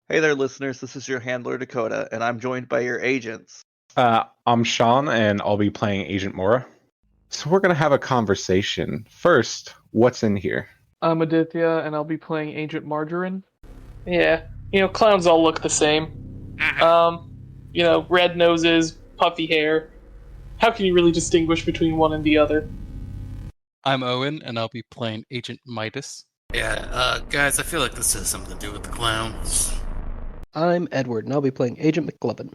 Hey there, listeners. This is your handler, Dakota, and I'm joined by your agents. I'm Sean, and I'll be playing Agent Mora. So we're gonna have a conversation. First, what's in here? I'm Aditya, and I'll be playing Agent Margarine. Yeah, clowns all look the same. Red noses, puffy hair. How can you really distinguish between one and the other? I'm Owen, and I'll be playing Agent Midas. Guys, I feel like this has something to do with the clowns. I'm Edward, and I'll be playing Agent McLovin.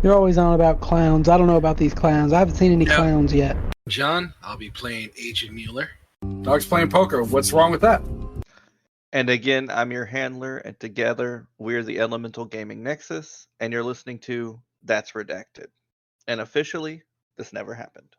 You're always on about clowns. I don't know about these clowns. I haven't seen any clowns yet. John, I'll be playing Agent Mueller. Dog's playing poker. What's wrong with that? And again, I'm your handler, and together we're the Elemental Gaming Nexus, and you're listening to That's Redacted. And officially, this never happened.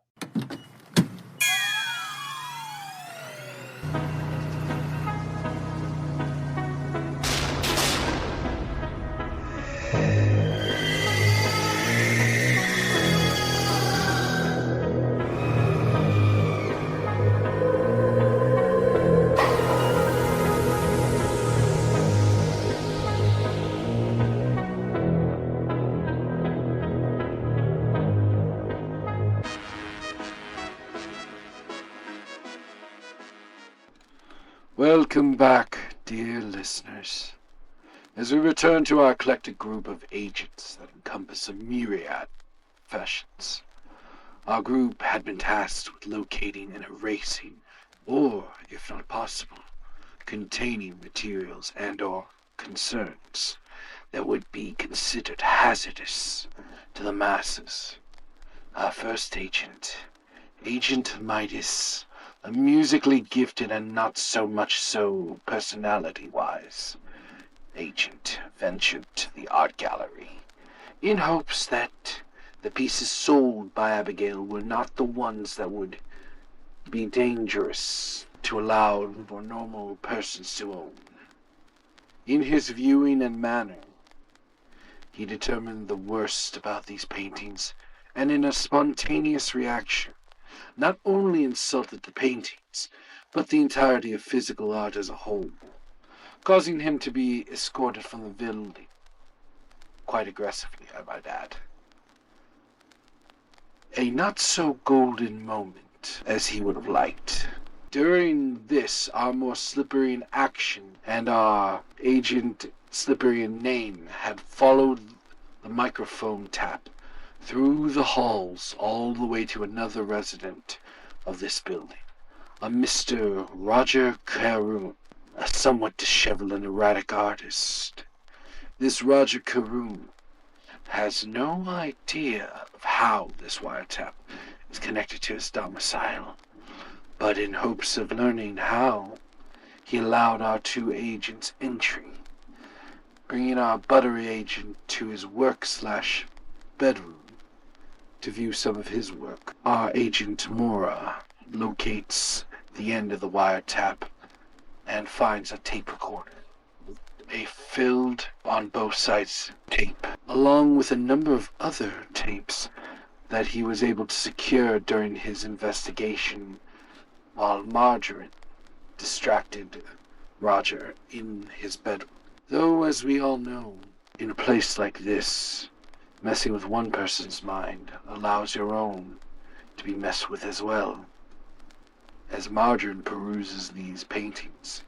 Welcome back, dear listeners, as we return to our eclectic group of agents that encompass a myriad professions. Our group had been tasked with locating and erasing, or, if not possible, containing materials and/or concerns that would be considered hazardous to the masses. Our first agent, Agent Midas, a musically gifted and not so much so personality-wise, agent ventured to the art gallery in hopes that the pieces sold by Abigail were not the ones that would be dangerous to allow for normal persons to own. In his viewing and manner, he determined the worst about these paintings, and in a spontaneous reaction, not only insulted the paintings, but the entirety of physical art as a whole, causing him to be escorted from the building. Quite aggressively, I might add. A not-so-golden moment, as he would have liked. During this, our more slippery in action and our agent slippery in name had followed the microphone tap through the halls all the way to another resident of this building, a Mr. Roger Caroon, a somewhat disheveled and erratic artist. This Roger Caroon has no idea of how this wiretap is connected to his domicile, but in hopes of learning how, he allowed our two agents entry, bringing our buttery agent to his work/bedroom to view some of his work. Our agent Mora locates the end of the wiretap and finds a tape recorder, a filled on both sides tape, along with a number of other tapes that he was able to secure during his investigation while Margarine distracted Roger in his bedroom. Though, as we all know, in a place like this, messing with one person's mind allows your own to be messed with as well. As Margarine peruses these paintings,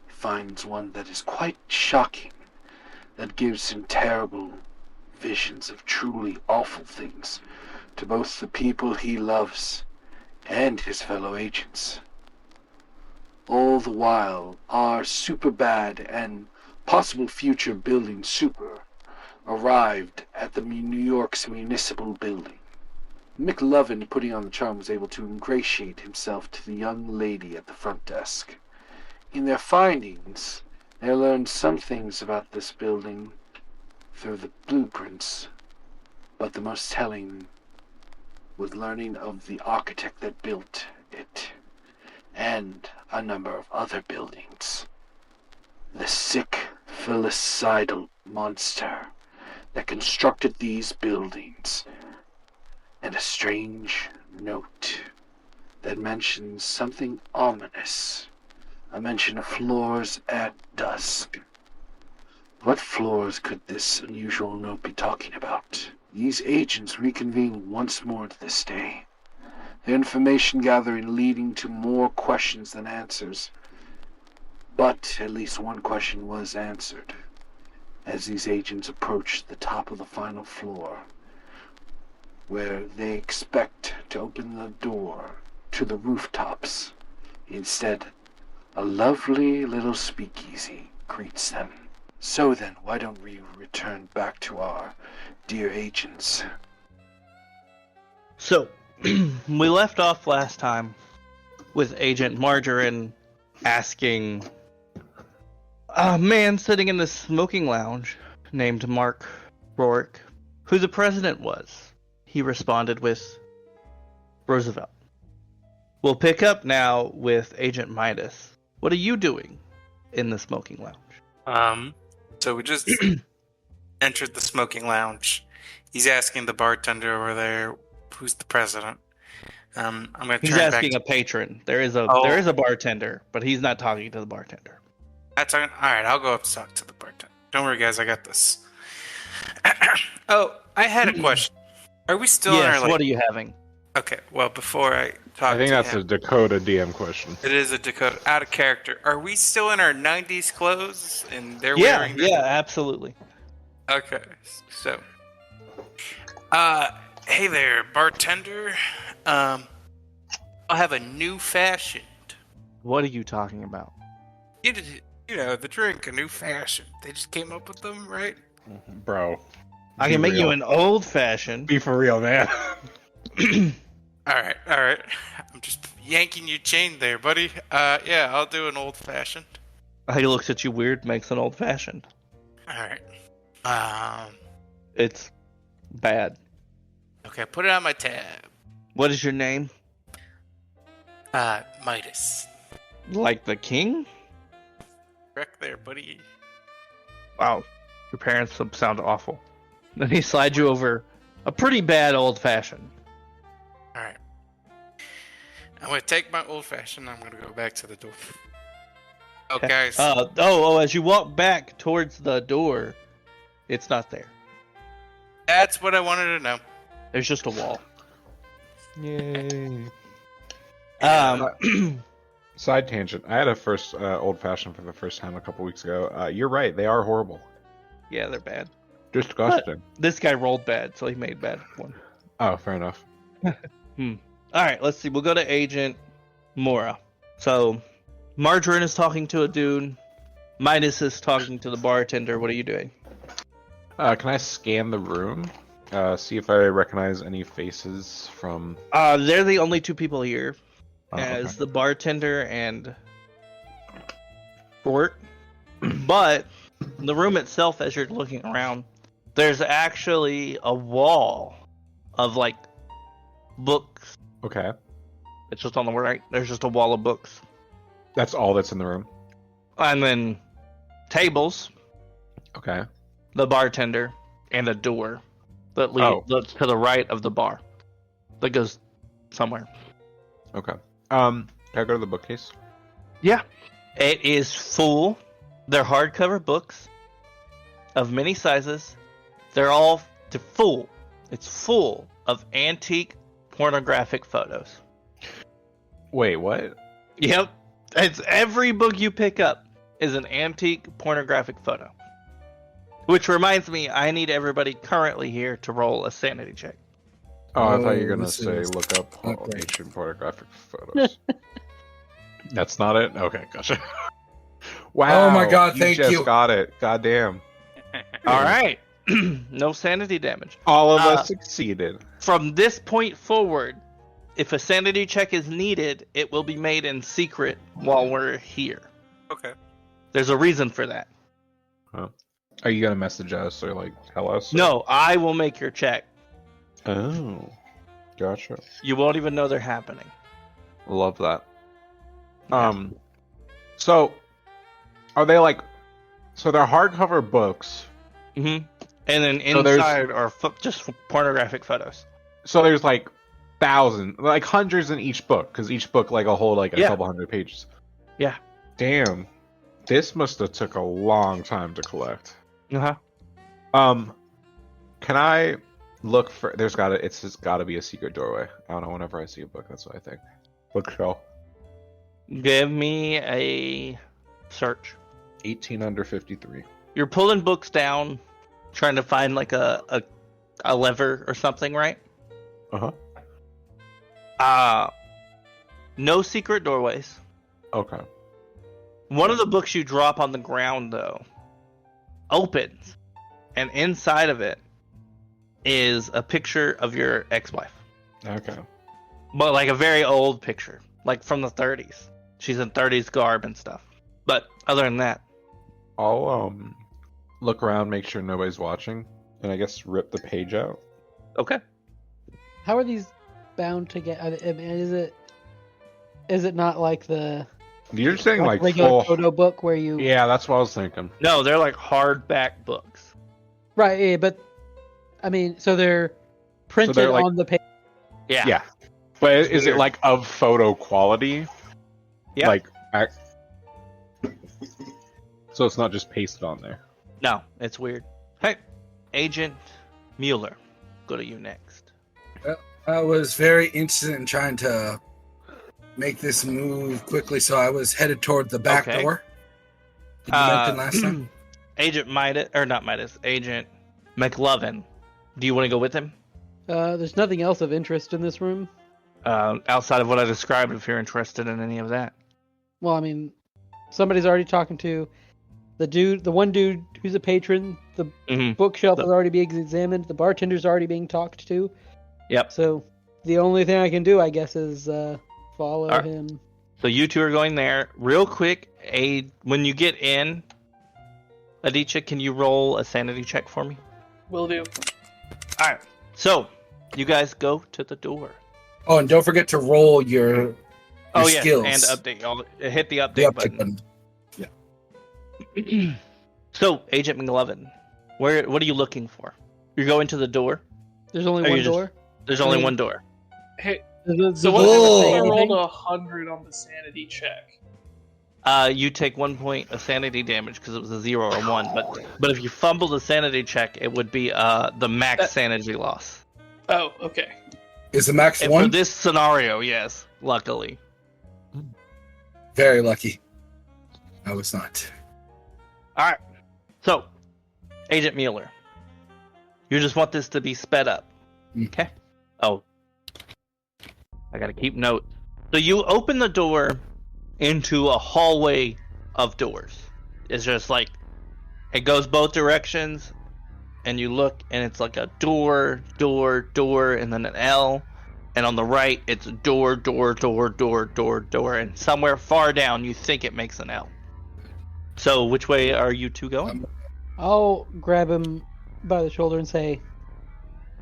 he finds one that is quite shocking, that gives him terrible visions of truly awful things to both the people he loves and his fellow agents. All the while, our super bad and possible future building super arrived at the New York's municipal building. McLovin, putting on the charm, was able to ingratiate himself to the young lady at the front desk. In their findings, they learned some things about this building through the blueprints, but the most telling was learning of the architect that built it, and a number of other buildings. The sick, filicidal monster that constructed these buildings, and a strange note that mentions something ominous, a mention of floors at dusk. What floors could this unusual note be talking about? These agents reconvene once more to this day. Their information gathering leading to more questions than answers. But at least one question was answered as these agents approached the top of the final floor, where they expect to open the door to the rooftops. Instead, a lovely little speakeasy greets them. So then, why don't we return back to our dear agents? So, we left off last time with Agent Margarine asking a man sitting in the smoking lounge named Mark Rourke who the president was. He responded with Roosevelt. We'll pick up now with Agent Midas. What are you doing in the smoking lounge? So we just entered the smoking lounge. He's asking the bartender over there, who's the president. I'm going to He's turn asking back a patron. There is a bartender, but he's not talking to the bartender. All right, I'll go up to talk to the bartender. Don't worry, guys, I got this. Oh, I had a question. Are we still in our... Yes, what are you having? Okay, well, before I talk I think to that's him, a Dakota DM question. it is a Dakota, out of character. Are we still in our 90s clothes? And they're wearing... Yeah, absolutely. Okay, so... hey there, bartender. I'll have a new fashioned. What are you talking about? You know, the drink, a new fashion. They just came up with them, right? Bro. I can make you an old fashioned. Be for real, man. All right. I'm just yanking your chain there, buddy. Yeah, I'll do an old fashioned. He looks at you weird, makes an old fashioned. All right. It's bad. Okay, put it on my tab. What is your name? Midas. Like the king? Correct there, buddy. Wow, your parents sound awful. Then he slides you over a pretty bad old fashioned. All right. I'm gonna take my old fashioned. I'm gonna go back to the door. Oh, guys. As you walk back towards the door, it's not there. That's what I wanted to know. There's just a wall. Yay. Um, Side tangent. I had a first old fashioned for the first time a couple weeks ago. You're right. They are horrible. yeah, they're bad. Disgusting. This guy rolled bad, so he made bad one. Oh, fair enough. All right, let's see. We'll go to Agent Mora. So, Margarine is talking to a dude. Midas is talking to the bartender. What are you doing? Can I scan the room? See if I recognize any faces from... They're the only two people here. Oh, as okay. the bartender and Fort. But the room itself, as you're looking around, there's actually a wall of, like, books. Okay. It's just on the right. There's just a wall of books. That's all that's in the room? And then tables, Okay. the bartender, and a door that leads to the right of the bar that goes somewhere. Okay. Can I go to the bookcase? Yeah. It is full. They're hardcover books of many sizes. They're all full. It's full of antique pornographic photos. Wait, what? Yep. It's every book you pick up is an antique pornographic photo. Which reminds me, I need everybody currently here to roll a sanity check. Oh, I thought you were going to this say is- look up okay. ancient pornographic photos. That's not it? Okay, gotcha. Wow. Oh my God, thank just you. got it. Goddamn. All right. No sanity damage. All of us succeeded. From this point forward, if a sanity check is needed, it will be made in secret while we're here. Okay. There's a reason for that. Are you going to message us or like tell us? No, I will make your check. Oh. Gotcha. You won't even know they're happening. Love that. So are they like, so they're hardcover books. Mm-hmm. And then So there's- inside are just pornographic photos. So there's like thousands, like hundreds in each book, because each book like will hold like a Yeah. couple hundred pages. Yeah. Damn. This must have took a long time to collect. Uh-huh. Can I look for? It's just gotta be a secret doorway. I don't know. Whenever I see a book, that's what I think. Bookshelf. Give me a search. 18 under 53. You're pulling books down, trying to find like a lever or something, right? No secret doorways. Okay. One of the books you drop on the ground, though, opens, and inside of it is a picture of your ex-wife. Okay. But like a very old picture, like from the 30s. She's in 30s garb and stuff. But other than that, I'll look around, make sure nobody's watching, and I guess rip the page out. okay. How are these bound together? I mean, is it not like the You're saying like regular full photo book where you? Yeah, that's what I was thinking. No, they're like hardback books. Right. Yeah, but I mean, so they're printed like- on the page. Yeah. Yeah. But is it like of photo quality? Yeah. Like, so it's not just pasted on there. No, it's weird. Hey, Agent Mueller, go to you next. I was very interested in trying to make this move quickly, so I was headed toward the back Okay. door. Did you mention last time? Agent Midas, or not Midas, Agent McLovin. Do you want to go with him? There's nothing else of interest in this room. Outside of what I described, if you're interested in any of that. Well, I mean, somebody's already talking to the one dude who's a patron. The Mm-hmm. bookshelf is already being examined. The bartender's already being talked to. Yep. So the only thing I can do, I guess, is follow Alright. him. So you two are going there. Real quick, when you get in, Aditya, can you roll a sanity check for me? Will do. Alright. So, you guys go to the door. Oh, and don't forget to roll your Yes, skills. and update. I'll hit the The update uptick button. button. So, Agent McLovin, what are you looking for? You're going to the door? There's only Or one you just- door. There's only one door. Hey, Does so it what say if I anything? rolled 100 on the sanity check? You take 1 point of sanity damage because it was a 0 or 1. But if you fumble the sanity check, it would be the max sanity loss. Oh, okay. Is the max And one? for this scenario, yes, luckily. Very lucky. I was not. Alright. So, Agent Mueller, you just want this to be sped up. Okay? Oh. I gotta keep note. So you open the door into a hallway of doors. It's just like, it goes both directions, and you look, and it's like a door, and then an L. And on the right, it's door, and somewhere far down, you think it makes an L. So, which way are you two going? I'll grab him by the shoulder and say,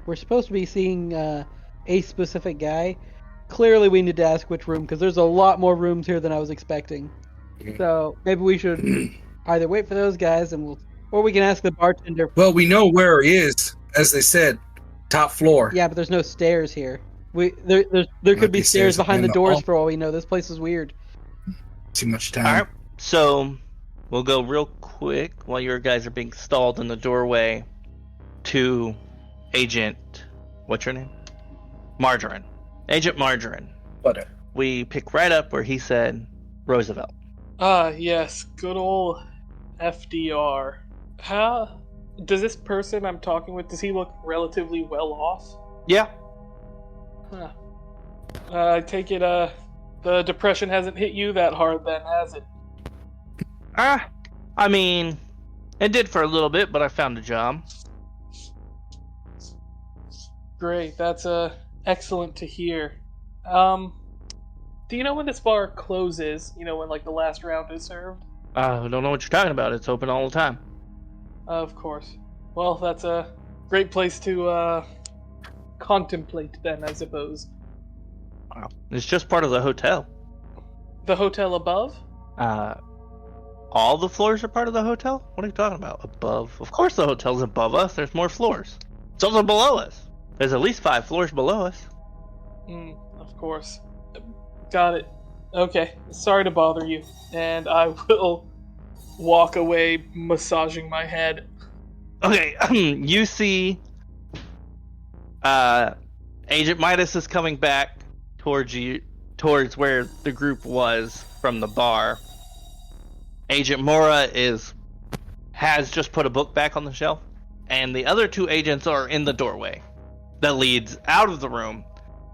"We're supposed to be seeing a specific guy. Clearly, we need to ask which room because there's a lot more rooms here than I was expecting. So maybe we should either wait for those guys or we can ask the bartender." Well, we know where he is, as they said, top floor. Yeah, but there's no stairs here. There could be be stairs stairs behind in the the doors hall. for all we know. This place is weird. Too much time. Alright, so we'll go real quick while your guys are being stalled in the doorway to Agent. What's your name? Margarine. Agent Margarine. Butter. We pick right up where he said Roosevelt. Ah, yes, good old FDR. How does this person I'm talking with, does he look relatively well off? Yeah. Huh. I take it, the depression hasn't hit you that hard then, has it? I mean, it did for a little bit, but I found a job. Great, that's, excellent to hear. Do you know when this bar closes? You know, when, like, the last round is served? I don't know what you're talking about. It's open all the time. Of course. Well, that's a great place to, contemplate then, I suppose. Wow. It's just part of the hotel. The hotel above? All the floors are part of the hotel? What are you talking about? Above? Of course the hotel's above us. There's more floors. It's also below us. There's at least 5 floors below us. Of course. Got it. Okay, sorry to bother you. And I will walk away massaging my head. Okay, you see Agent Midas is coming back towards where the group was from the bar. Agent Mora has just put a book back on the shelf, and the other two agents are in the doorway that leads out of the room,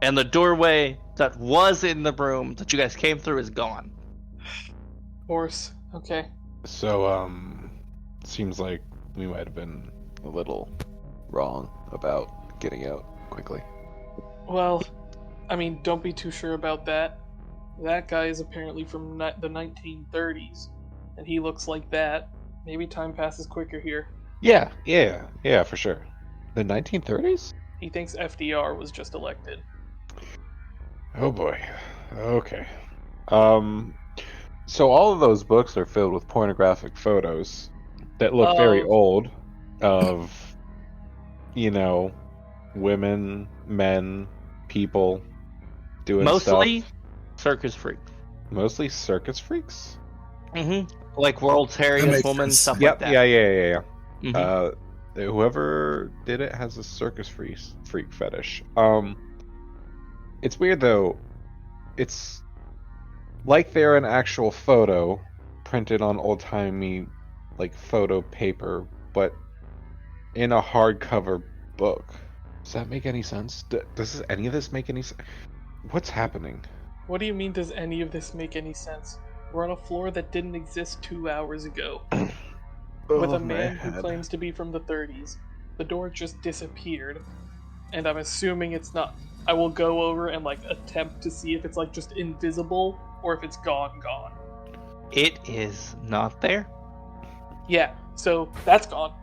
and the doorway that was in the room that you guys came through is gone. Of course. Okay. So, seems like we might have been a little wrong about getting out quickly. Well, I mean, don't be too sure about that. That guy is apparently from the 1930s, and he looks like that. Maybe time passes quicker here. Yeah, for sure. The 1930s? He thinks FDR was just elected. Oh boy. Okay. So all of those books are filled with pornographic photos that look very old of, women, men, people doing Mostly stuff. circus freaks. Mostly circus freaks? Mm-hmm. Like World's Hairiest Woman, sense. stuff Yep, like that. yeah. Mhm. Whoever did it has a circus freak fetish. It's weird though. It's like they're an actual photo printed on old-timey like photo paper, but in a hardcover book. Does that make any sense? Does any of this make any sense? What's happening? What do you mean, does any of this make any sense? We're on a floor that didn't exist 2 hours ago. With a man who claims to be from the 30s. The door just disappeared. And I'm assuming it's not... I will go over and, attempt to see if it's, just invisible, or if it's gone. It is not there. Yeah, so that's gone.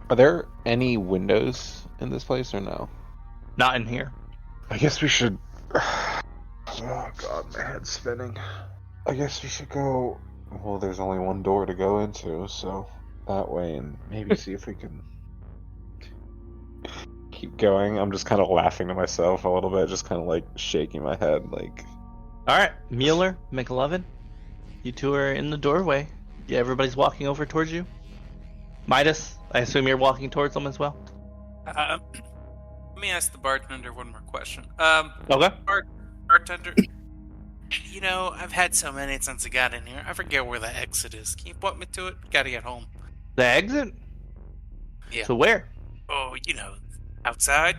Are there any windows in this place or no? Not in here. I guess we should... Oh god, my head's spinning. I guess we should go... Well, there's only one door to go into, so that way, and maybe see if we can keep going. I'm just kind of laughing to myself a little bit, just kind of shaking my head, Alright, Mueller, McLovin, you two are in the doorway. Yeah, everybody's walking over towards you. Midas, I assume you're walking towards them as well? Let me ask the bartender one more question. Okay. Bartender, I've had so many since I got in here. I forget where the exit is. Can you point me to it? Gotta get home. The exit? Yeah. So where? Oh, outside?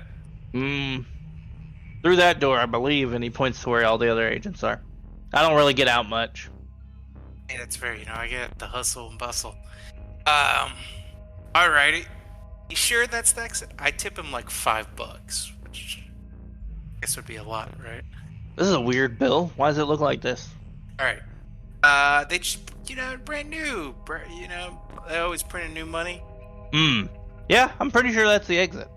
Through that door, I believe, and he points to where all the other agents are. I don't really get out much. Yeah, that's fair. I get the hustle and bustle. Alrighty. You sure that's the exit? I tip him $5, which I guess would be a lot, right? This is a weird bill. Why does it look like this? Alright. They just, brand new. They always print new money. Yeah, I'm pretty sure that's the exit.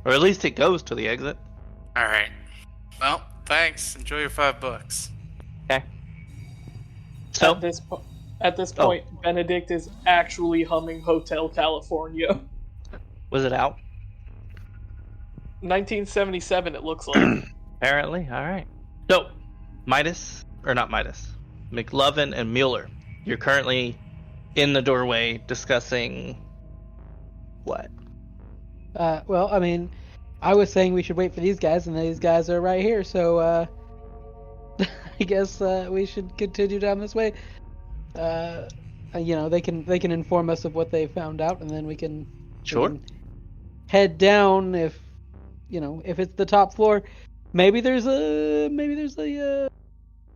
Or at least it goes to the exit. Alright. Well, thanks. Enjoy your $5. Okay. So, At this point, Benedict is actually humming Hotel California. was it out? 1977, it looks like. Apparently, alright. So, McLovin and Mueller, you're currently in the doorway discussing what? Well, I mean, I was saying we should wait for these guys, and these guys are right here, so, I guess, we should continue down this way. They can inform us of what they found out, and then we can head down if it's the top floor. Maybe there's a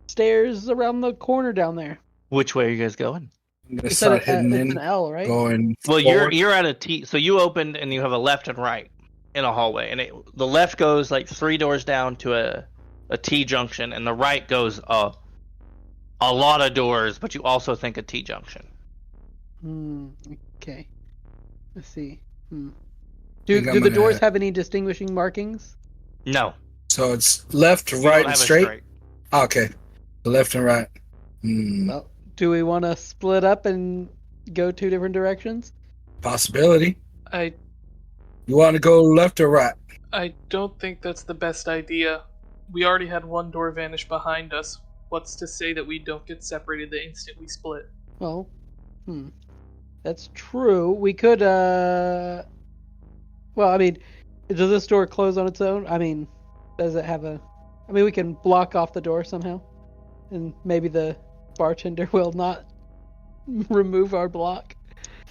stairs around the corner down there. Which way are you guys going? I'm gonna You start said heading it's in, an L, right? going Well, forward. you're at a T. So you opened and you have a left and right in a hallway, and the left goes 3 doors down to a T junction, and the right goes a lot of doors, but you also think a T junction. Okay. Let's see. Think Do I'm the doors gonna- have any distinguishing markings? No. So it's left, You right, don't and have a straight? Okay. The left and right. Well, do we want to split up and go 2 different directions? Possibility. I You want to go left or right? don't think that's the best idea. We already had one door vanish behind us. What's to say that we don't get separated the instant we split? Well, That's true. We could, well, I mean, does this door close on its own? I mean, does it have a... I mean, we can block off the door somehow. And maybe the bartender will not remove our block.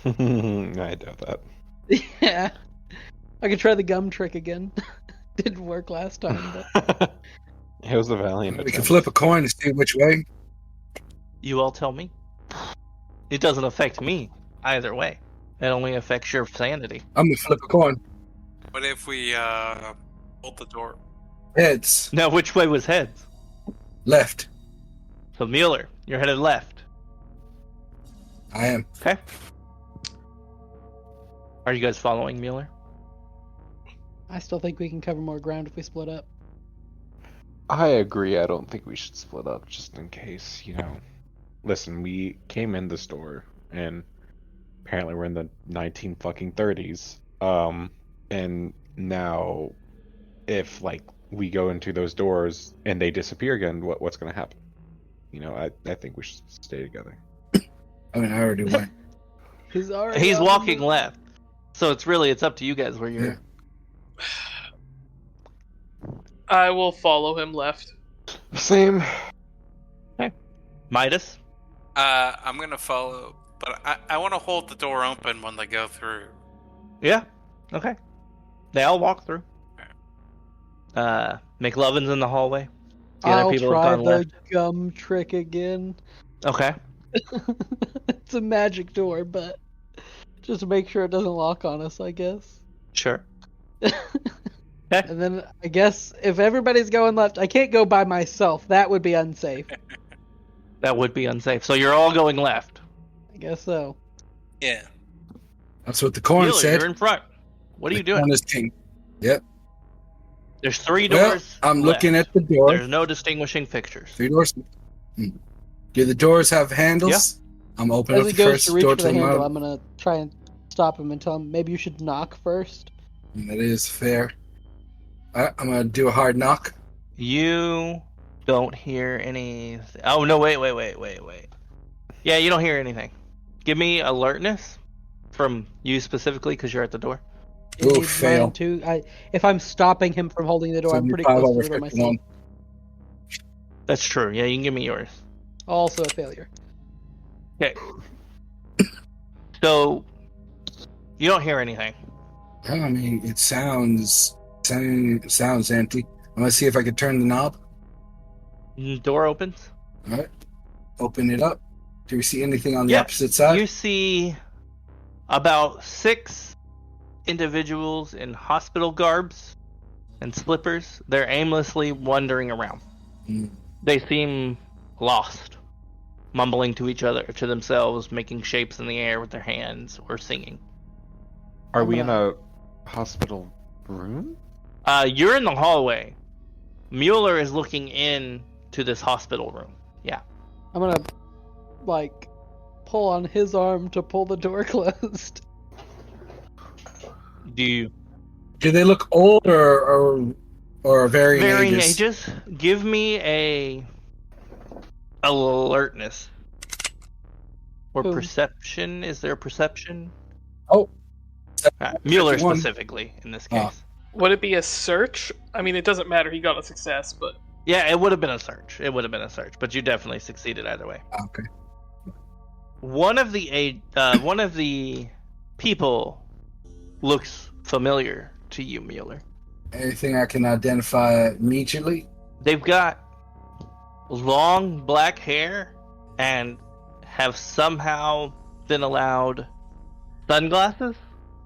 I doubt that. Yeah. I could try the gum trick again. Didn't work last time, but... It was a valiant We attempt. can flip a coin to see which way. You all tell me. It doesn't affect me either way. It only affects your sanity. I'm gonna flip a coin. What if we hold the door? Heads. Now, which way was heads? Left. So, Mueller, you're headed left. I am. Okay. Are you guys following Mueller? I still think we can cover more ground if we split up. I agree. I don't think we should split up just in case, you know. Listen, we came in this door, and apparently we're in the 1930s. And now, if like we go into those doors and they disappear again, what's going to happen? You know, I think we should stay together. I mean, I already went. He's already He's on walking the- left. So it's up to you guys where you're... Yeah. I will follow him left. Same. Midas? I'm gonna follow, but I want to hold the door open when they go through. Yeah. Okay. They all walk through. McLovin's in the hallway. The other I'll people have try gone the left. gum trick again. Okay. It's a magic door, but just to make sure it doesn't lock on us, I guess. Sure. And then I guess if everybody's going left, I can't go by myself. That would be unsafe. That would be unsafe. So you're all going left. I guess so. Yeah. That's what the coin Mueller, said. you're in front. What are you The doing? coin is king. Yep. There's 3 Well, doors. I'm left. looking at the door. There's no distinguishing fixtures. 3 doors. Do the doors have handles? I'm opening As up he the goes first to reach door for to the the handle, mouth. I'm gonna try and stop him and tell him maybe you should knock first. That is fair. I'm gonna do a hard knock. You don't hear any... Oh, no, wait. Yeah, you don't hear anything. Give me alertness from you specifically, because you're at the door. It Ooh, needs fail. mine too. If I'm stopping him from holding the door, I'm pretty 75 close over to the door 51. myself. That's true. Yeah, you can give me yours. Also a failure. Okay. So, you don't hear anything. I mean, it sounds empty. I'm gonna see if I can turn the knob. Door opens. All right. Open it up. Do we see anything on the Yeah, opposite side? You see about 6 individuals in hospital garbs and slippers. They're aimlessly wandering around. Mm. They seem lost, mumbling to each other, to themselves, making shapes in the air with their hands, or singing. Are we in a hospital room? You're in the hallway. Mueller is looking in to this hospital room. Yeah. I'm gonna, pull on his arm to pull the door closed. Do they look old or varying ages? ages? Give me a alertness or Boom. perception. Is there a perception? Oh. Mueller 51. specifically in this case. Would it be a search? I mean, it doesn't matter. He got a success, but Yeah, it would have been a search. But you definitely succeeded either way. Okay. One of the people looks familiar to you, Mueller. Anything I can identify immediately? They've got long black hair and have somehow been allowed sunglasses.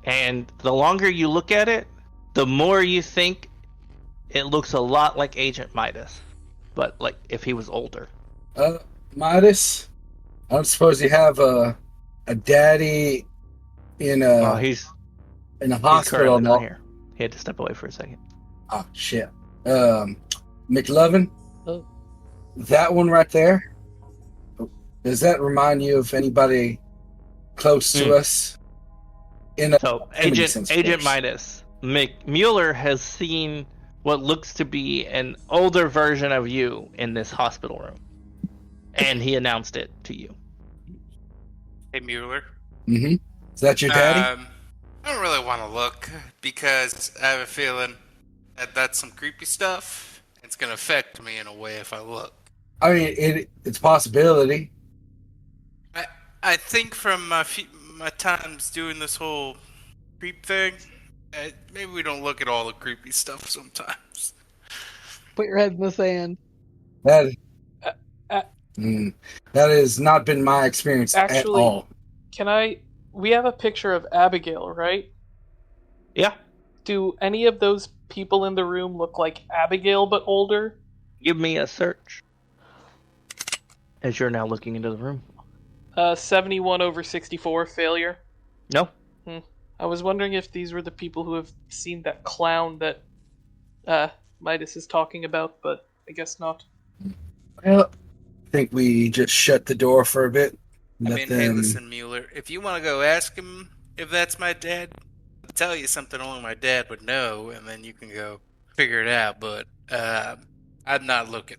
And the longer you look at it, the more you think it looks a lot like Agent Midas. But like if he was older. Midas? I don't suppose you have a daddy in a He's hospital currently not now. here. He had to step away for a second. Oh shit. McLovin? Oh. That one right there? Does that remind you of anybody close to us? So image sense, of Agent course. Midas, Mueller has seen what looks to be an older version of you in this hospital room, and he announced it to you. Hey, Mueller. Mm-hmm. Is that your daddy? I don't really want to look because I have a feeling that that's some creepy stuff. It's gonna affect me in a way if I look. I mean, it's a possibility. I think from my times doing this whole creep thing, maybe we don't look at all the creepy stuff sometimes. Put your head in the sand. That has not been my experience at all. We have a picture of Abigail, right? Yeah. Do any of those people in the room look like Abigail but older? Give me a search. As you're now looking into the room. 71 over 64, failure. No. I was wondering if these were the people who have seen that clown that Midas is talking about, but I guess not. Well, I think we just shut the door for a bit. Hey, listen, Mueller. If you want to go ask him if that's my dad, I'll tell you something only my dad would know, and then you can go figure it out. But I'm not looking.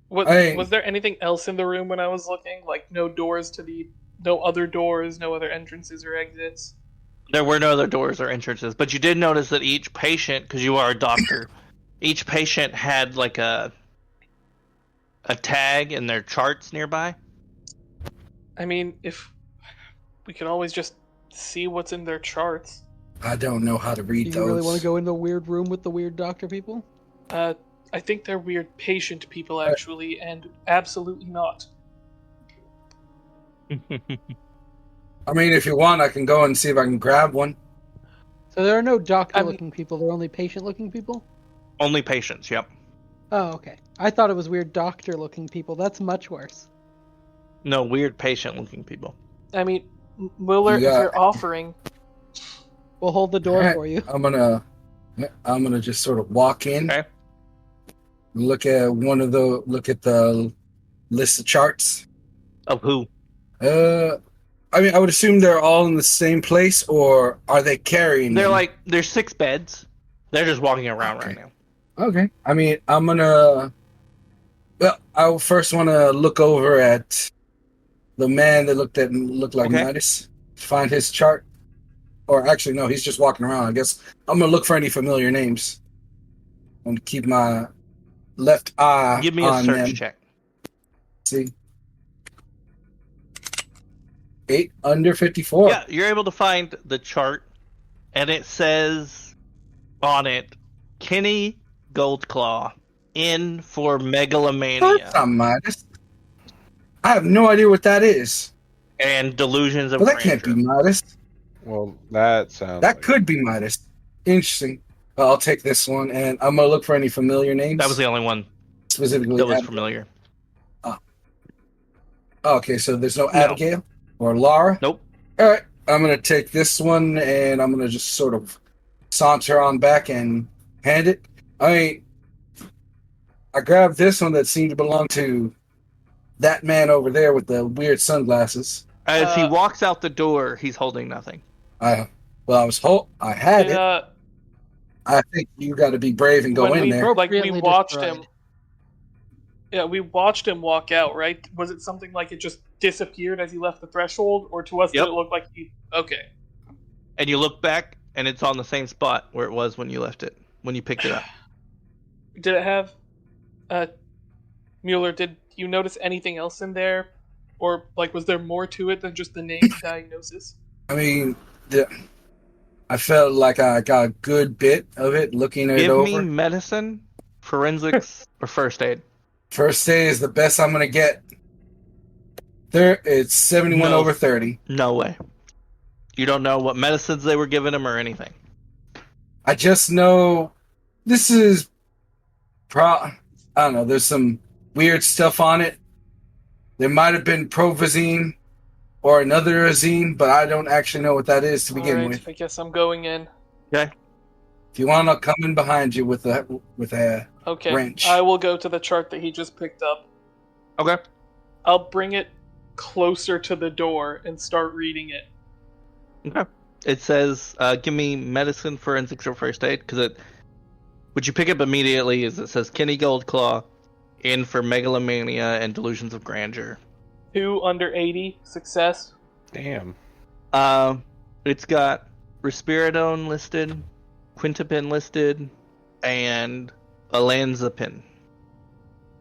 Was there anything else in the room when I was looking? Like no other doors, no other entrances or exits? There were no other doors or entrances, but you did notice that each patient, because you are a doctor, each patient had like a tag in their charts nearby. I mean, if we could always just see what's in their charts. I don't know how to read those. Do you really want to go in the weird room with the weird doctor people? I think they're weird patient people, actually, and absolutely not. I mean, if you want, I can go and see if I can grab one. So there are no doctor-looking people, they're only patient-looking people? Only patients, yep. Oh, okay. I thought it was weird doctor-looking people. That's much worse. No, weird patient-looking people. I mean, Mueller, if you're offering... We'll hold the door for you. I'm gonna just sort of walk in. Okay. Look at the list of charts. Of who? I mean, I would assume they're all in the same place, or are they carrying them? There's 6 beds. They're just walking around right now. Okay. I mean, I first want to look over at the man that looked like Midas. Find his chart. Or actually, no, he's just walking around. I guess I'm going to look for any familiar names. I'm going to keep my left eye on them. Give me a search check. See? 8 under 54. Yeah, you're able to find the chart, and it says on it, Kenny Goldclaw, in for megalomania. That's not Midas. I have no idea what that is. And delusions of Well, that can't be Midas. Well, that sounds. That could be Midas. Interesting. I'll take this one, and I'm going to look for any familiar names. That was the only one specifically that was familiar. Oh. Okay, so there's no Abigail or Laura? Nope. All right, I'm going to take this one, and I'm going to just sort of saunter on back and hand it. I grabbed this one that seemed to belong to that man over there with the weird sunglasses. As he walks out the door, he's holding nothing. I had it. I think you got to be brave and go in there. Like we watched him. Yeah, we watched him walk out. Right? Was it something like it just disappeared as he left the threshold, or to us did it look like he? Okay. And you look back, and it's on the same spot where it was when you left it, when you picked it up. Did it have? Mueller, did you notice anything else in there, or like was there more to it than just the name diagnosis? I mean, I felt like I got a good bit of it looking it over. Give me medicine, forensics, or first aid. First aid is the best I'm going to get. It's 71 over 30. No way. You don't know what medicines they were giving him or anything. I just know this is... I don't know, there's some weird stuff on it. There might have been Provazine or another azine, but I don't actually know what that is to begin with. I guess I'm going in. Okay. If you want, I'll come in behind you with a wrench. I will go to the chart that he just picked up. Okay. I'll bring it closer to the door and start reading it. Okay. It says, give me medicine, forensics, or first aid, because what you pick up immediately is it says Kenny Goldclaw, in for megalomania and delusions of grandeur. 2 under 80, success. Damn. It's got risperidone listed, quintapin listed, and olanzapine.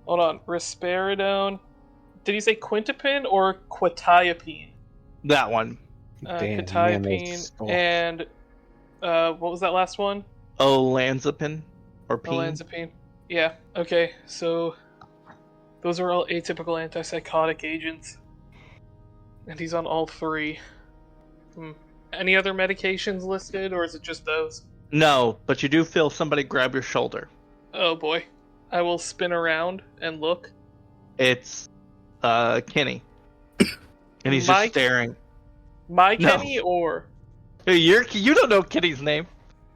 Hold on. Risperidone. Did you say quintapin or quetiapine? That one. Damn, Quetiapine and what was that last one? Olanzapine or pine. Olanzapine. Yeah. Okay. So those are all atypical antipsychotic agents, and he's on all three. Any other medications listed, or is it just those? No, but you do feel somebody grab your shoulder. Oh boy. I will spin around and look. It's Kenny. And he's just staring. My No. Kenny or Hey, you don't know Kenny's name.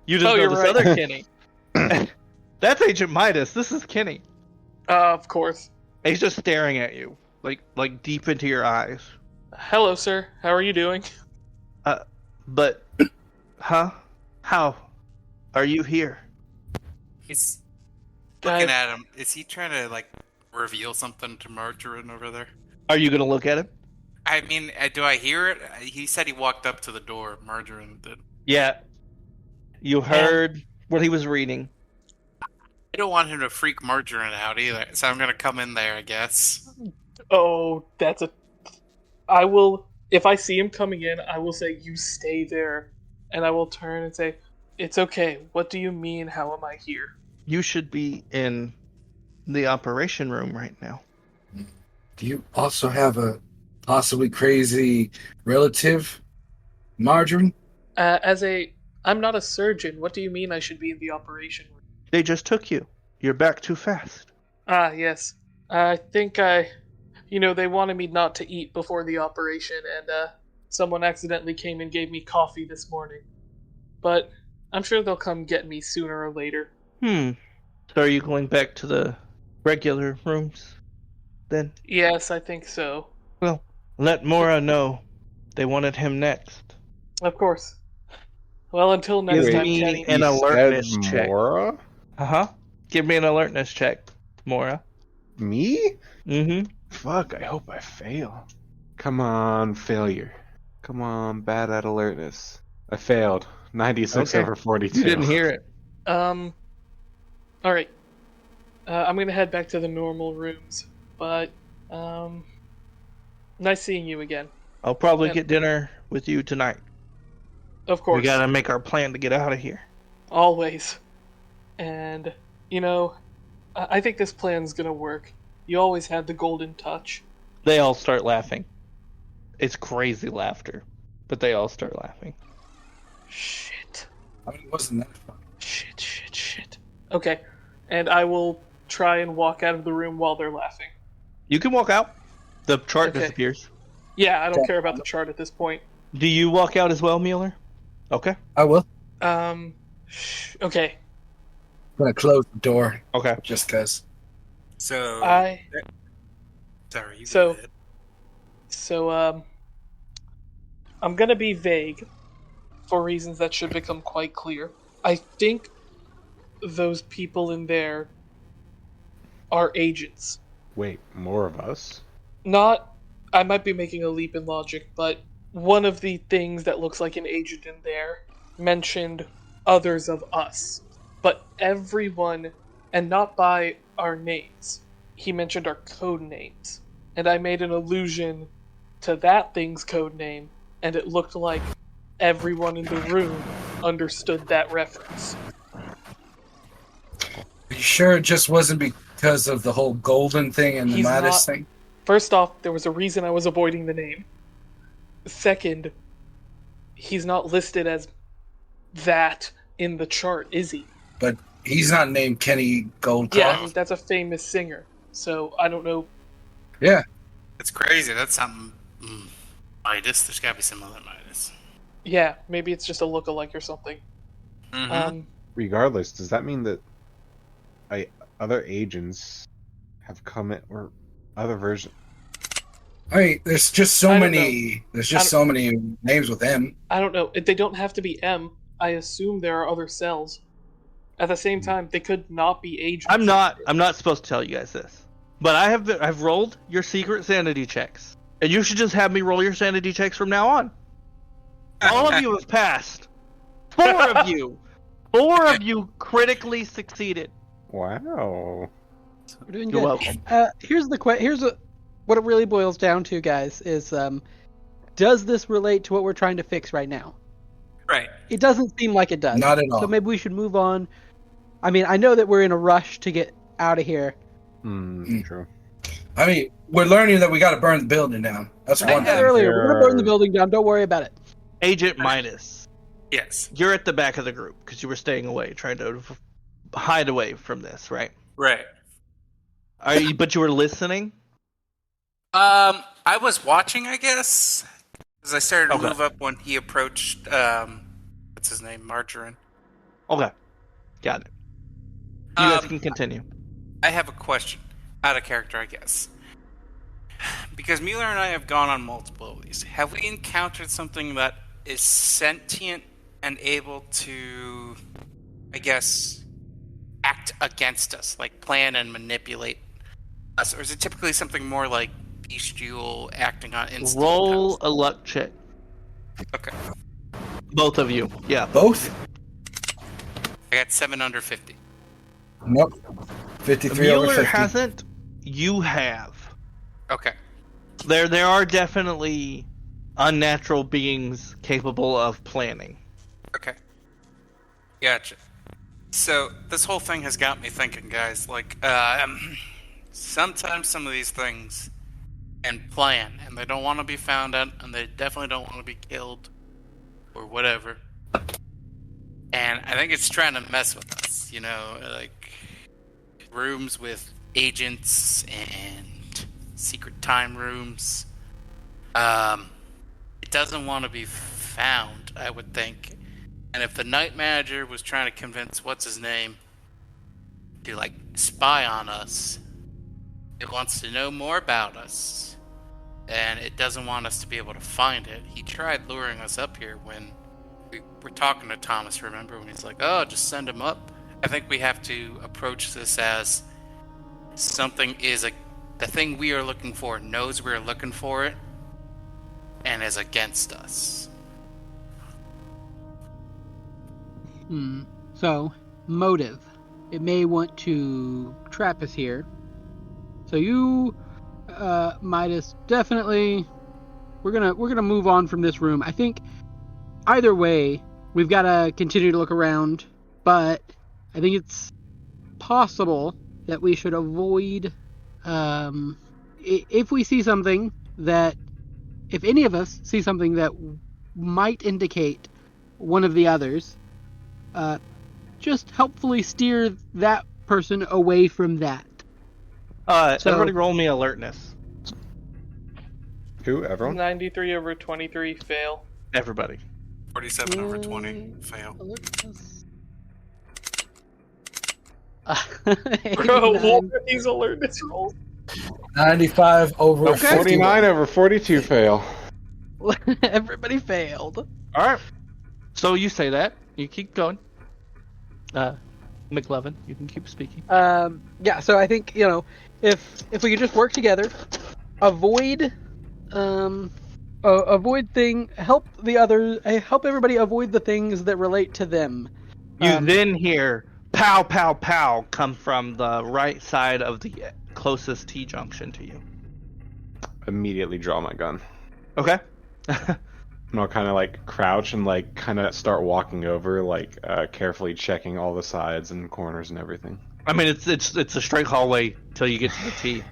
You just know you're this right. other Kenny. That's Agent Midas. This is Kenny. of course. He's just staring at you, like deep into your eyes. Hello, sir. How are you doing? But, huh? How are you here? He's looking at him. Is he trying to, like, reveal something to Margarine over there? Are you gonna look at him? I mean, do I hear it? He said he walked up to the door. Margarine did. Yeah. You heard what he was reading. I don't want him to freak Margarine out either, so I'm gonna come in there, I guess. Oh, I will. If I see him coming in, I will say, "You stay there," and I will turn and say, "It's okay. What do you mean? How am I here?" You should be in the operation room right now. Do you also have a possibly crazy relative, Margarine? I'm not a surgeon. What do you mean I should be in the operation room? They just took you. You're back too fast. Ah, yes. I think they wanted me not to eat before the operation, and someone accidentally came and gave me coffee this morning. But I'm sure they'll come get me sooner or later. So are you going back to the regular rooms, then? Yes, I think so. Well, let Mora know. They wanted him next. Of course. Well, until next Give time, me Kenny. an alertness check. Mora? Uh-huh. Give me an alertness check, Mora. Me? Mm-hmm. Fuck, I hope I fail. Come on, failure. Come on, bad at alertness. I failed. 96 over 42. You didn't hear it. Alright. I'm gonna head back to the normal rooms, but, nice seeing you again. I'll probably get dinner with you tonight. Of course. We gotta make our plan to get out of here. Always. And, I think this plan's gonna work. You always had the golden touch. They all start laughing. It's crazy laughter, but they all start laughing. Shit. I mean, it wasn't that fun. Shit. Okay. And I will try and walk out of the room while they're laughing. You can walk out. The chart disappears. Yeah, I don't care about the chart at this point. Do you walk out as well, Mueller? Okay. I will. Okay. I'm gonna close the door. Okay. Just cause. So... Sorry, you So... go ahead. So, I'm gonna be vague for reasons that should become quite clear. I think those people in there are agents. Wait, more of us? I might be making a leap in logic, but one of the things that looks like an agent in there mentioned others of us. But everyone, and not by our names. He mentioned our code names. And I made an allusion to that thing's code name, and it looked like everyone in the room understood that reference. Are you sure it just wasn't because of the whole golden thing and the Midas thing? First off, there was a reason I was avoiding the name. Second, he's not listed as that in the chart, is he? But he's not named Kenny Goldclaw. Yeah, that's a famous singer. So I don't know. Yeah. That's crazy. That's something... Midas? There's gotta be some other Midas. Yeah, maybe it's just a lookalike or something. Mm-hmm. Regardless, does that mean that other agents have come in, or other versions? There's just so many. There's just so many names with M. I don't know. They don't have to be M. I assume there are other cells. At the same time, they could not be agents. I'm not supposed to tell you guys this, but I've rolled your secret sanity checks, and you should just have me roll your sanity checks from now on. All of you have passed. 4 of you. 4 of you critically succeeded. Wow. We're doing You're good. welcome. Here's what it really boils down to, guys, is does this relate to what we're trying to fix right now? Right. It doesn't seem like it does. Not at all. So maybe we should move on. I mean, I know that we're in a rush to get out of here. True. I mean, we're learning that we got to burn the building down. That's I one said thing. earlier, we're going to burn the building down. Don't worry about it. Agent Midas, Yes. you're at the back of the group because you were staying away, trying to hide away from this, right? Right. But you were listening? I was watching, I guess, because I started to Okay. move up when he approached. What's his name? Margarine. Okay. Got it. You guys can continue. I have a question. Out of character, I guess. Because Mueller and I have gone on multiple of these. Have we encountered something that is sentient and able to, I guess, act against us, like plan and manipulate us? Or is it typically something more like bestial, acting on instinct? Roll a luck check. Okay. Both of you. Yeah. Both? I got 7 under 50. Nope. 53 over Mueller 50. hasn't. You have. Okay. There are definitely unnatural beings capable of planning. Okay. Gotcha. So, this whole thing has got me thinking, guys. Like, sometimes some of these things and plan, and they don't want to be found out, and they definitely don't want to be killed, or whatever. And I think it's trying to mess with us, you know, like rooms with agents and secret time rooms. It doesn't want to be found, I would think. And if the night manager was trying to convince what's his name to like spy on us, it wants to know more about us, and it doesn't want us to be able to find it. He tried luring us up here when we were talking to Thomas, remember, when he's like, oh, just send him up. I think we have to approach this as something is the thing we are looking for knows we're looking for it and is against us. So, motive. It may want to trap us here. So you, Midas, definitely. We're gonna move on from this room. I think either way, we've got to continue to look around, but I think it's possible that we should avoid. If we see something that, if any of us see something that might indicate one of the others, just helpfully steer that person away from that. Everybody roll me alertness. Who? Everyone? 93 over 23 fail. Everybody. 47 over 20 fail. Bro, what are these alertness rolls? 95 over Okay. 51. 49 over 42 fail. Everybody failed. All right. So you say that. You keep going. McLovin, you can keep speaking. Yeah, so I think, if we could just work together, avoid help everybody avoid the things that relate to them. You then hear pow, pow, pow come from the right side of the closest T-junction to you. Immediately draw my gun. Okay. And I'll kind of like crouch and like kind of start walking over, like carefully checking all the sides and corners and everything. I mean, it's a straight hallway till you get to the T.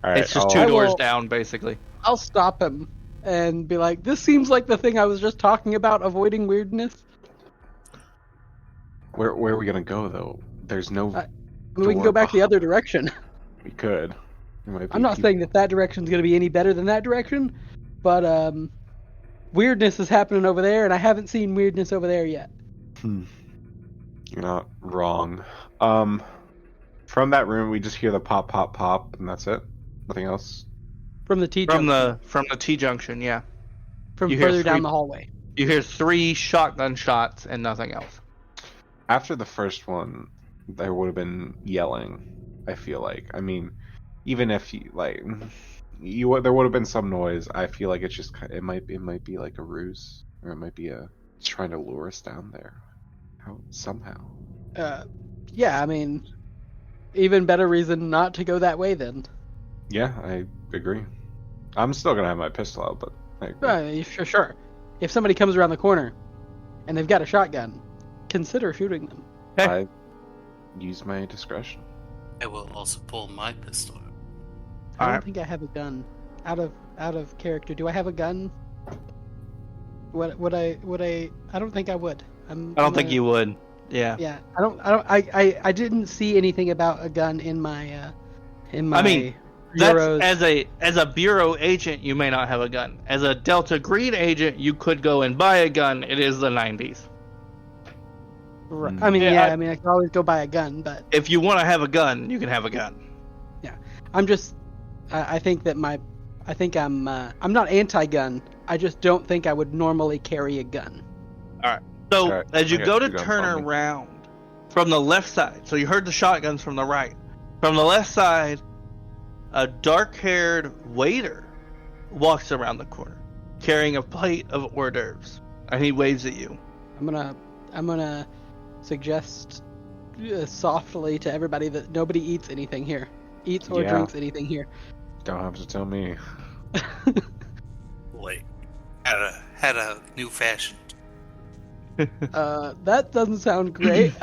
All right, It's just I'll- two doors down, basically. I'll stop him and be like, this seems like the thing I was just talking about, avoiding weirdness. Where are we gonna go though? There's no. We can go back the other direction. We could. It might be I'm not saying that direction's going to be any better than that direction, but weirdness is happening over there, and I haven't seen weirdness over there yet. You're not wrong. From that room, we just hear the pop, pop, pop, and that's it. Nothing else. From the T From junction. the T-junction, yeah. From you hear further down three- the hallway. You hear 3 shotgun shots and nothing else. After the first one, there would have been yelling. I feel like. I mean, even if there would have been some noise. I feel like it's just it might be like a ruse. Or it might be trying to lure us down there. Somehow. Yeah, I mean, even better reason not to go that way then. Yeah, I agree. I'm still gonna have my pistol out, but I agree. Sure. If somebody comes around the corner and they've got a shotgun, consider shooting them. I use my discretion. I will also pull my pistol out. I don't think I have a gun. Out of character, do I have a gun? Would I? I don't think I would. I don't think you would. Yeah. Yeah. I didn't see anything about a gun in my. I mean, bureaus. That's as a bureau agent, you may not have a gun. As a Delta Green agent, you could go and buy a gun. It is the 90s. Right. I mean, I can always go buy a gun, but if you want to have a gun, you can have a gun. Yeah. I'm just. I think that I'm not anti-gun. I just don't think I would normally carry a gun. All right. So as you go to turn around from the left side, so you heard the shotguns from the right. From the left side, a dark-haired waiter walks around the corner, carrying a plate of hors d'oeuvres, and he waves at you. I'm gonna suggest softly to everybody that nobody eats anything here, or drinks anything here. Don't have to tell me. Wait, had a new fashion. That doesn't sound great.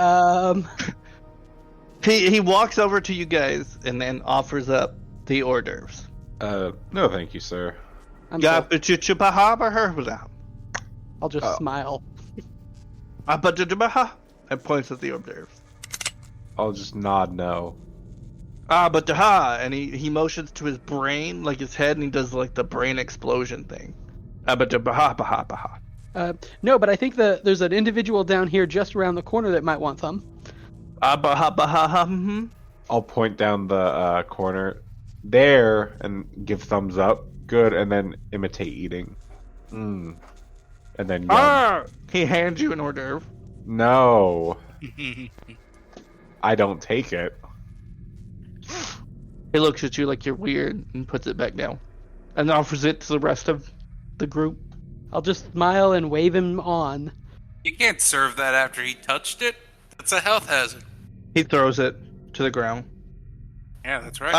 He walks over to you guys and then offers up the hors d'oeuvres. No, thank you, sir. I'll just smile. And points at the hors d'oeuvres. I'll just nod no. And he motions to his brain, like his head, and he does like the brain explosion thing. No, but I think there's an individual down here just around the corner that might want some. I'll point down the corner there and give thumbs up. Good, and then imitate eating. And then he hands you an hors d'oeuvre. No. I don't take it. He looks at you like you're weird and puts it back down. And offers it to the rest of the group. I'll just smile and wave him on. You can't serve that after he touched it. That's a health hazard. He throws it to the ground. Yeah, that's right.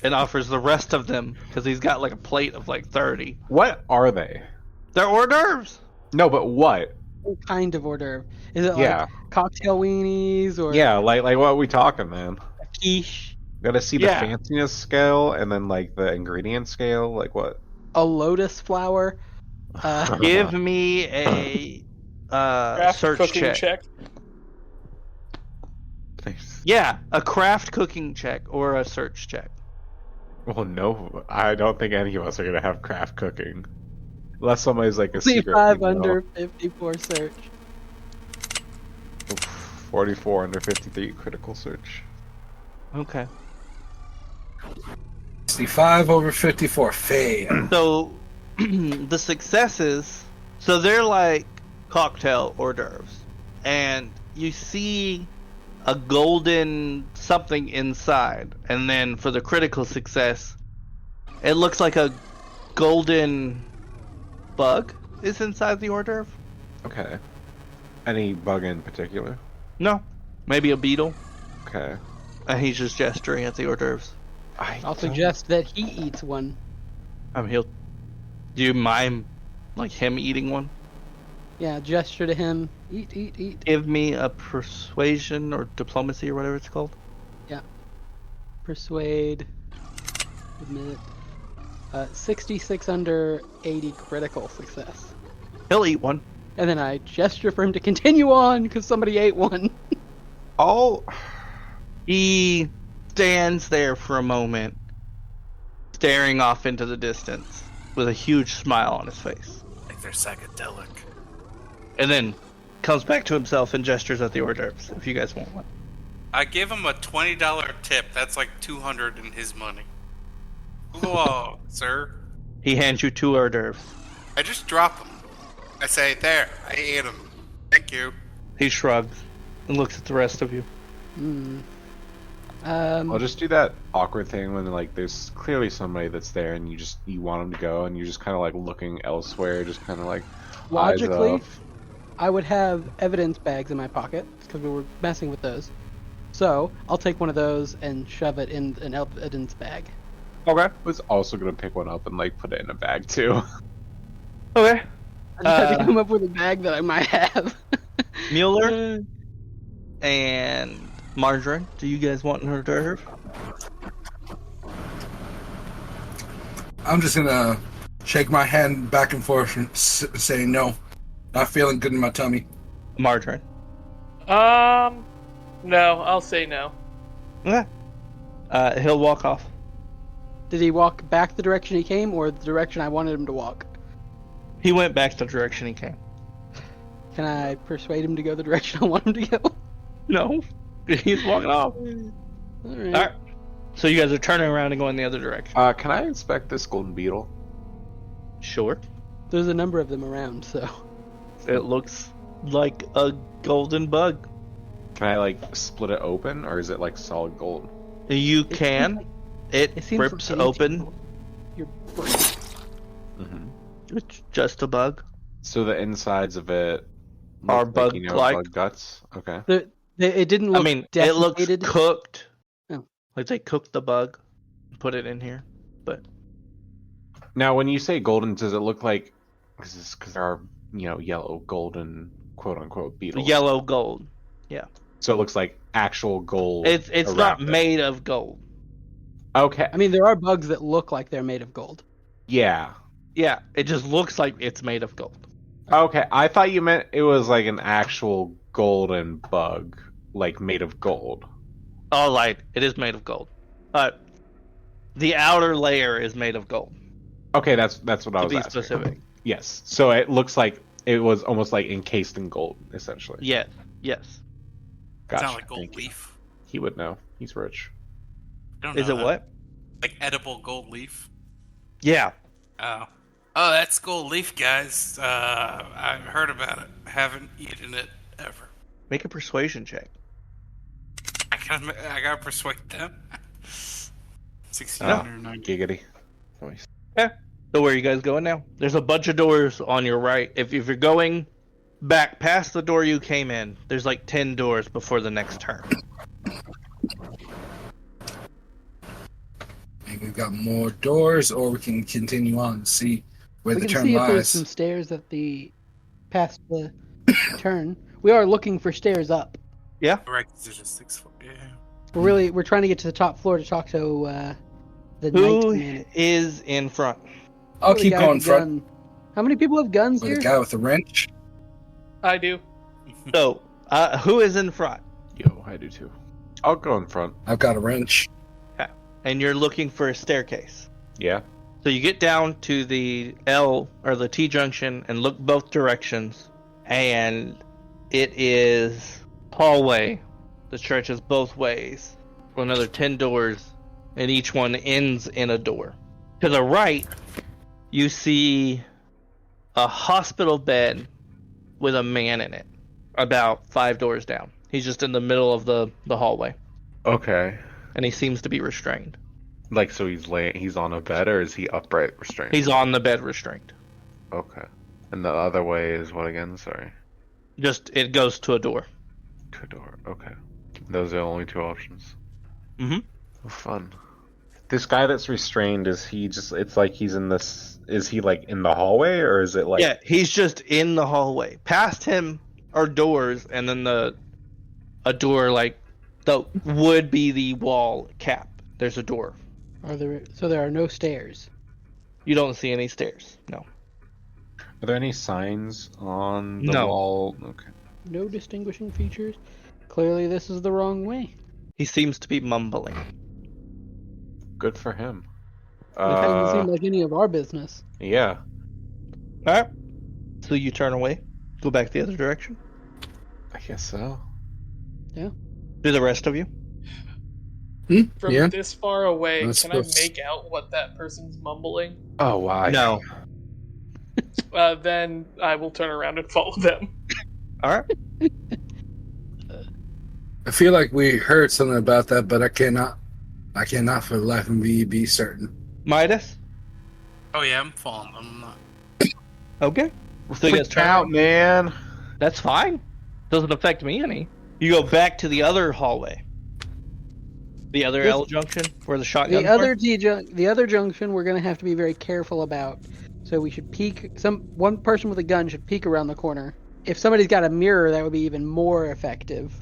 And offers the rest of them, because he's got like a plate of like 30. What are they? They're hors d'oeuvres. No, but what? What kind of hors d'oeuvre? Is it like cocktail weenies or? Yeah, like what are we talking, man? A quiche. Gotta see the fanciness scale and then like the ingredient scale. Like what? A lotus flower. Give me a search check. Nice. Yeah, a craft cooking check or a search check. Well, no, I don't think any of us are gonna have craft cooking, unless somebody's like a secret. 5 under 54 search. 44 under 53 critical search. Okay. 65 over 54 fail. So the successes, so they're like cocktail hors d'oeuvres, and you see a golden something inside, and then for the critical success, it looks like a golden bug is inside the hors d'oeuvre. Okay. Any bug in particular? No. Maybe a beetle. Okay. And he's just gesturing at the hors d'oeuvres. I'll suggest that he eats one. Do you mime like him eating one? Yeah, gesture to him. Eat. Give me a persuasion or diplomacy or whatever it's called. Yeah. Persuade. Admit. 66 under 80 critical success. He'll eat one. And then I gesture for him to continue on because somebody ate one. He stands there for a moment, staring off into the distance with a huge smile on his face. Like they're psychedelic. And then comes back to himself and gestures at the hors d'oeuvres, if you guys want one. I give him a $20 tip. That's like $200 in his money. Whoa, sir. He hands you 2 hors d'oeuvres. I just drop them. I say, there, I ate them. Thank you. He shrugs and looks at the rest of you. I'll just do that awkward thing when like there's clearly somebody that's there and you want them to go and you're just kind of like looking elsewhere, just kind of like logically, eyes off. I would have evidence bags in my pocket because we were messing with those. So I'll take one of those and shove it in an evidence bag. Okay. I was also gonna pick one up and like put it in a bag too. Okay. I just had to come up with a bag that I might have. Mueller and Margarine, do you guys want her to serve? I'm just gonna shake my hand back and forth and say no. Not feeling good in my tummy. Margarine. No, I'll say no. Okay. He'll walk off. Did he walk back the direction he came, or the direction I wanted him to walk? He went back the direction he came. Can I persuade him to go the direction I want him to go? No. He's walking off. Alright. So you guys are turning around and going the other direction. Can I inspect this golden beetle? Sure. There's a number of them around, so... It looks like a golden bug. Can I like split it open, or is it like solid gold? You can. It seems rips like open. Your Mm-hmm. It's just a bug. So the insides of it Are look bug-like. bug guts. Okay. It didn't look it looks decimated. cooked. Oh. Like they cooked the bug, put it in here. But Now, when you say golden, does it look like because there are yellow golden quote unquote beetles? yellow gold. So it looks like actual gold. It's not around it. made of gold. Okay. I mean, there are bugs that look like they're made of gold. Yeah. Yeah, it just looks like it's made of gold. Okay. I thought you meant it was like an actual golden bug, like made of gold. All right, it is made of gold. But the outer layer is made of gold. Okay, that's what I To was be asking. specific. Yes. So it looks like it was almost like encased in gold, essentially. Yes. Gotcha. Sound like gold Thank you. leaf. He would know. He's rich. Don't Is know it that. what? Like edible gold leaf? Yeah. Oh, that's gold leaf, guys. I heard about it. Haven't eaten it ever. Make a persuasion check. I gotta persuade them. 16 Oh, or 9. giggity. Nice. So where are you guys going now? There's a bunch of doors on your right. If you're going back past the door you came in, there's like 10 doors before the next turn. Maybe we've got more doors, or we can continue on and see where We the can turn see if there's lies. some stairs at the past the turn. We are looking for stairs up. Yeah. Right, 'cause there's just 6 foot. Yeah. We're trying to get to the top floor to talk to the Who knight man. is in front? I'll The keep guy going with front gun. How many people have guns with here? a guy with a wrench. I do. So, who is in front? Yo, I do too. I'll go in front. I've got a wrench. And you're looking for a staircase. Yeah. So you get down to the L or the T junction and look both directions, and it is hallway that stretches both ways for another 10 doors, and each one ends in a door. To the right, you see a hospital bed with a man in it, about 5 doors down. He's just in the middle of the hallway, Okay. and he seems to be restrained. Like, so he's on a bed, or is he upright restrained? He's on the bed restrained. Okay. And the other way is what again? Sorry. Just, it goes to a door. To a door. Okay. Those are the only 2 options. Mm-hmm. Oh, fun. This guy that's restrained, is he just, it's like he's in this, is he like in the hallway, or is it like... Yeah, he's just in the hallway. Past him are doors, and then a door like that would be the wall cap. There's a door. So there are no stairs. You don't see any stairs. No. Are there any signs on the No. wall? Okay. No distinguishing features. Clearly this is the wrong way. He seems to be mumbling. Good for him. It doesn't seem like any of our business. Yeah. Alright. So you turn away. Go back the other direction. I guess so. Do the rest of you? From Yeah. this far away, Let's can go I make out what that person's mumbling? Oh, wow. No. Then I will turn around and follow them. Alright. I feel like we heard something about that, but I cannot for the life of me be certain. Midas? Oh yeah, I'm falling. I'm not. Okay. So you guys turn out, man. That's fine. Doesn't affect me any. You go back to the other hallway. The other L junction where the shotgun. The other junction we're gonna have to be very careful about. So we should peek. One person with a gun should peek around the corner. If somebody's got a mirror, that would be even more effective.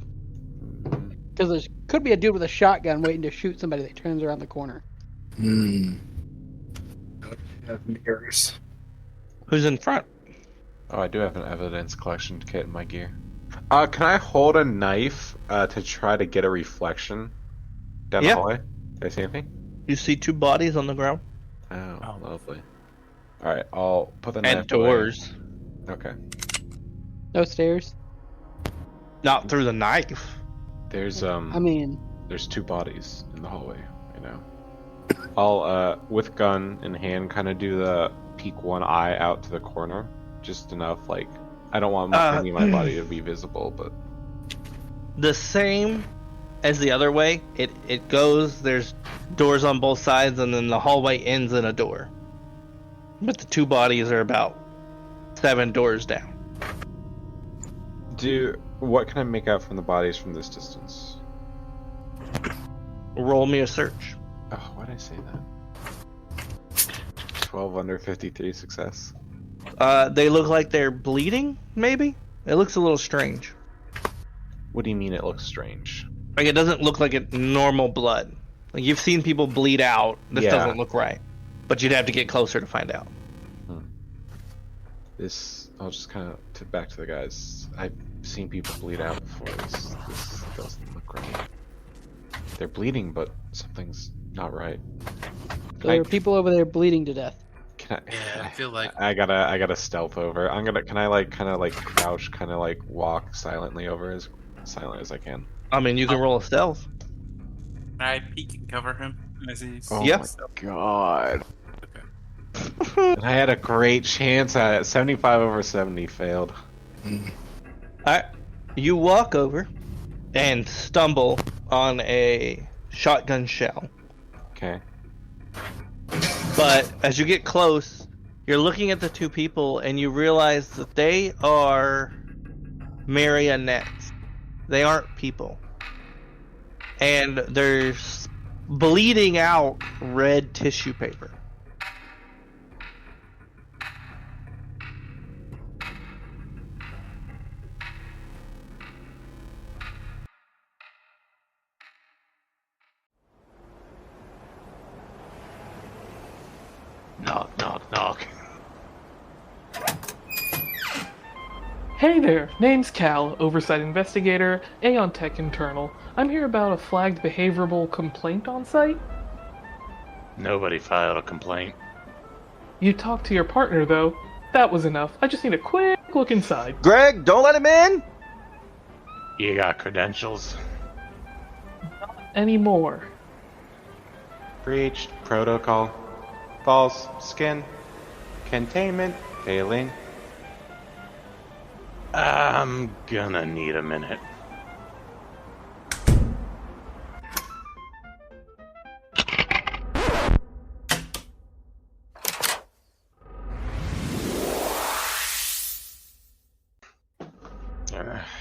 Because there could be a dude with a shotgun waiting to shoot somebody that turns around the corner. Have mirrors. Who's in front? Oh, I do have an evidence collection kit in my gear. Can I hold a knife to try to get a reflection down the hallway? Did I see anything? You see 2 bodies on the ground. Oh, lovely. Alright, I'll put the knife And doors. away. Okay. No stairs. Not through the knife. There's there's 2 bodies in the hallway, you know. I'll with gun in hand kind of do the peek one eye out to the corner, just enough, like I don't want any of my body to be visible, but the same as the other way. It goes, there's doors on both sides, and then the hallway ends in a door. But the 2 bodies are about 7 doors down. What can I make out from the bodies from this distance? Roll me a search. Oh, why did I say that? 12 under 53 success. They look like they're bleeding, maybe? It looks a little strange. What do you mean it looks strange? Like, it doesn't look like a normal blood. Like, you've seen people bleed out. This doesn't look right. But you'd have to get closer to find out. I'll just kind of tip back to the guys. I've seen people bleed out before. This doesn't look right. They're bleeding, but something's not right. There are people over there bleeding to death. I feel like I gotta stealth over. Can I kind of crouch, kind of walk silently over as silent as I can? I mean, you can roll a stealth. Can I peek and cover him as he's... Oh my god. Okay. I had a great chance at it. 75 over 70 failed. Alright. You walk over and stumble on a shotgun shell. Okay. But as you get close, you're looking at the 2 people and you realize that they are marionettes. They aren't people. And there's bleeding out red tissue paper. Knock, knock, knock. Hey there, name's Cal, Oversight Investigator, Aeon Tech Internal. I'm here about a flagged behavioral complaint on site. Nobody filed a complaint. You talked to your partner, though. That was enough. I just need a quick look inside. Greg, don't let him in! You got credentials? Not anymore. Breached. Protocol. False. Skin. Containment. Failing. I'm gonna need a minute.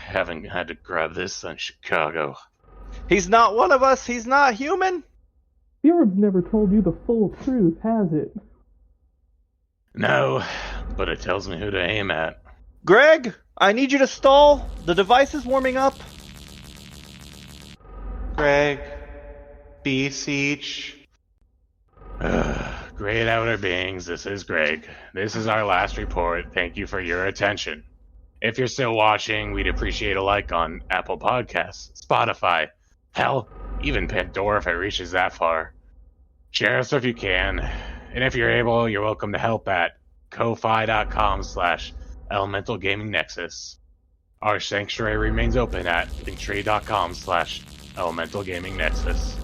Haven't had to grab this since Chicago. He's not one of us. He's not human. Europe's never told you the full truth, has it? No, but it tells me who to aim at. Greg, I need you to stall. The device is warming up. Greg. Beseech. Great outer beings, this is Greg. This is our last report. Thank you for your attention. If you're still watching, we'd appreciate a like on Apple Podcasts, Spotify, hell, even Pandora if it reaches that far. Share us if you can, and if you're able, you're welcome to help at ko-fi.com/Elemental Gaming Nexus. Our sanctuary remains open at linktree.com/Elemental Gaming Nexus.